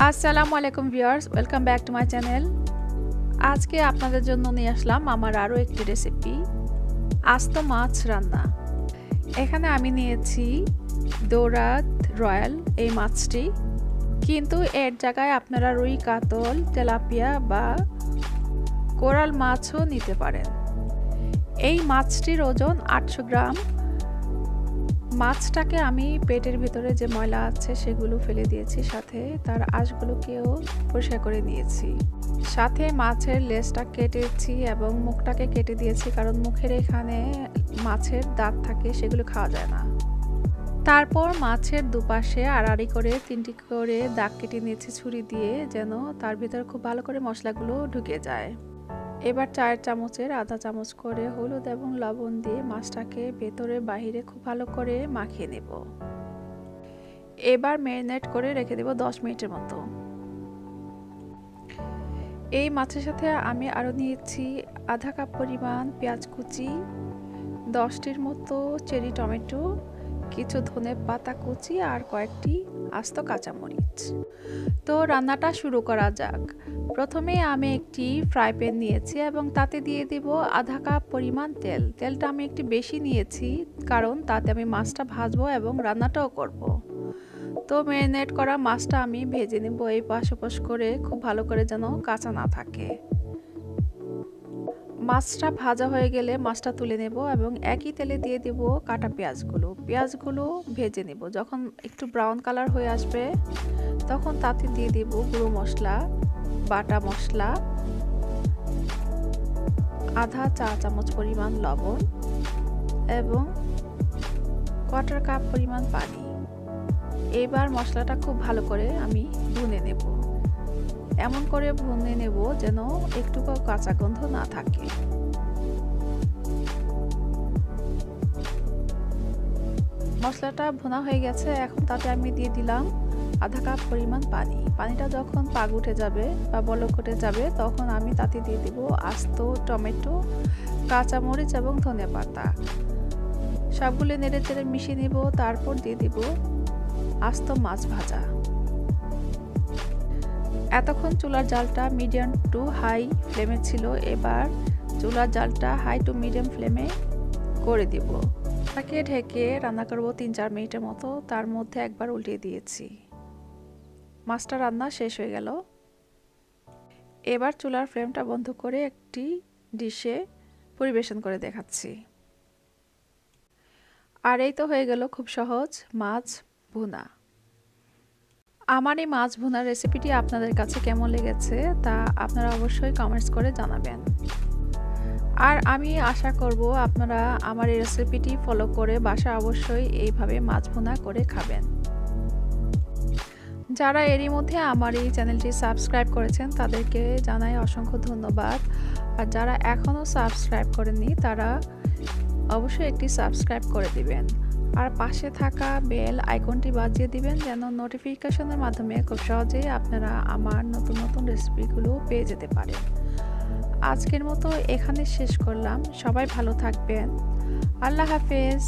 আসসালামু আলাইকুম viewers, welcome back to my channel. আজকে আপনাদের জন্য নিয়ে আসলাম আমার আরও একটি রেসিপি, আস্ত মাছ রান্না। এখানে আমি নিয়েছি দৌরাত রয়্যাল এই মাছটি, কিন্তু এর জায়গায় আপনারা রুই, কাতল, তেলাপিয়া বা কোরাল মাছও নিতে পারেন। এই মাছটির ওজন 800 গ্রাম। মাছটাকে আমি পেটের ভিতরে যে ময়লা আছে সেগুলো ফেলে দিয়েছি, সাথে তার আঁশগুলোকেও পরিষ্কার করে নিয়েছি। সাথে মাছের লেজটা কেটেছি এবং মুখটাকে কেটে দিয়েছি, কারণ মুখের এখানে মাছের দাঁত থাকে, সেগুলো খাওয়া যায় না। তারপর মাছের দুপাশে আড়াআড়ি করে 3টি করে দাগ কেটে নিয়েছি ছুরি দিয়ে, যেন তার ভিতরে খুব ভালো করে মশলাগুলো ঢুকে যায়। এবার 4 চামচের আধা চামচ করে হলুদ এবং লবণ দিয়ে মাছটাকে ভেতরে বাহিরে খুব ভালো করে মাখিয়ে নেব। এবার ম্যারিনেট করে রেখে দেব 10 মিনিটের মতো। এই মাছের সাথে আমি আরও নিয়েছি আধা কাপ পরিমাণ পেঁয়াজ কুচি, 10টির মতো চেরি টমেটো, কিছু ধনে পাতা কুচি আর কয়েকটি আস্ত কাঁচামরিচ। তো রান্নাটা শুরু করা যাক। প্রথমে আমি একটি ফ্রাই প্যান নিয়েছি এবং তাতে দিয়ে দিব আধা কাপ পরিমাণ তেল। তেলটা আমি একটু বেশি নিয়েছি, কারণ তাতে আমি মাছটা ভাজবো এবং রান্নাটাও করব। তো ম্যারিনেট করা মাছটা আমি ভেজে নেব এই পাশ ওপাশ করে, খুব ভালো করে যেন কাঁচা না থাকে। মাছটা ভাজা হয়ে গেলে মাছটা তুলে নেব এবং একই তেলে দিয়ে দেব কাটা পেঁয়াজগুলো ভেজে নেব। যখন একটু ব্রাউন কালার হয়ে আসবে তখন তাতে দিয়ে দেব গুঁড়ো মশলা, বাটা মশলা, আধা চা চামচ পরিমাণ লবণ এবং 1/4 কাপ পরিমাণ পানি। এবার মশলাটা খুব ভালো করে আমি ভুনে নেব, এমন করে ভুনে নেব যেন একটুকু কাঁচা গন্ধ না থাকে। মশলাটা ভুনা হয়ে গেছে, এখন তাতে আমি দিয়ে দিলাম আধা কাপ পরিমাণ পানি। পানিটা যখন পাগ উঠে যাবে বা বলক উঠে যাবে তখন আমি তাতে দিয়ে দিব আস্ত টমেটো, কাঁচামরিচ এবং ধনে পাতা। সবগুলো নেড়ে চেড়ে মিশিয়ে নিব। তারপর দিয়ে দিব আস্ত মাছ ভাজা। এতক্ষণ চুলার জালটা মিডিয়াম টু হাই ফ্লেমে ছিল, এবার চুলার জালটা হাই টু মিডিয়াম ফ্লেমে করে দিব। তাকে ঢেকে রান্না করব 3-4 মিনিটের মতো। তার মধ্যে একবার উল্টিয়ে দিয়েছি। মাছটা রান্না শেষ হয়ে গেল। এবার চুলার ফ্লেমটা বন্ধ করে একটি ডিশে পরিবেশন করে দেখাচ্ছি। আর এই তো হয়ে গেল খুব সহজ মাছ ভুনা। আমার এই মাছ ভুনার রেসিপিটি আপনাদের কাছে কেমন লেগেছে তা আপনারা অবশ্যই কমেন্টস করে জানাবেন। আর আমি আশা করব আপনারা আমার এই রেসিপিটি ফলো করে বাসায় অবশ্যই এইভাবে মাছ ভুনা করে খাবেন। যারা এরই মধ্যে আমার এই চ্যানেলটি সাবস্ক্রাইব করেছেন তাদেরকে জানাই অসংখ্য ধন্যবাদ। আর যারা এখনও সাবস্ক্রাইব করেননি তারা অবশ্যই একটি সাবস্ক্রাইব করে দিবেন। আর পাশে থাকা বেল আইকনটি বাজিয়ে দিবেন, যেন নোটিফিকেশনের মাধ্যমে খুব সহজেই আপনারা আমার নতুন নতুন রেসিপিগুলো পেয়ে যেতে পারেন। আজকের মতো এখানে শেষ করলাম। সবাই ভালো থাকবেন। আল্লাহ হাফেজ।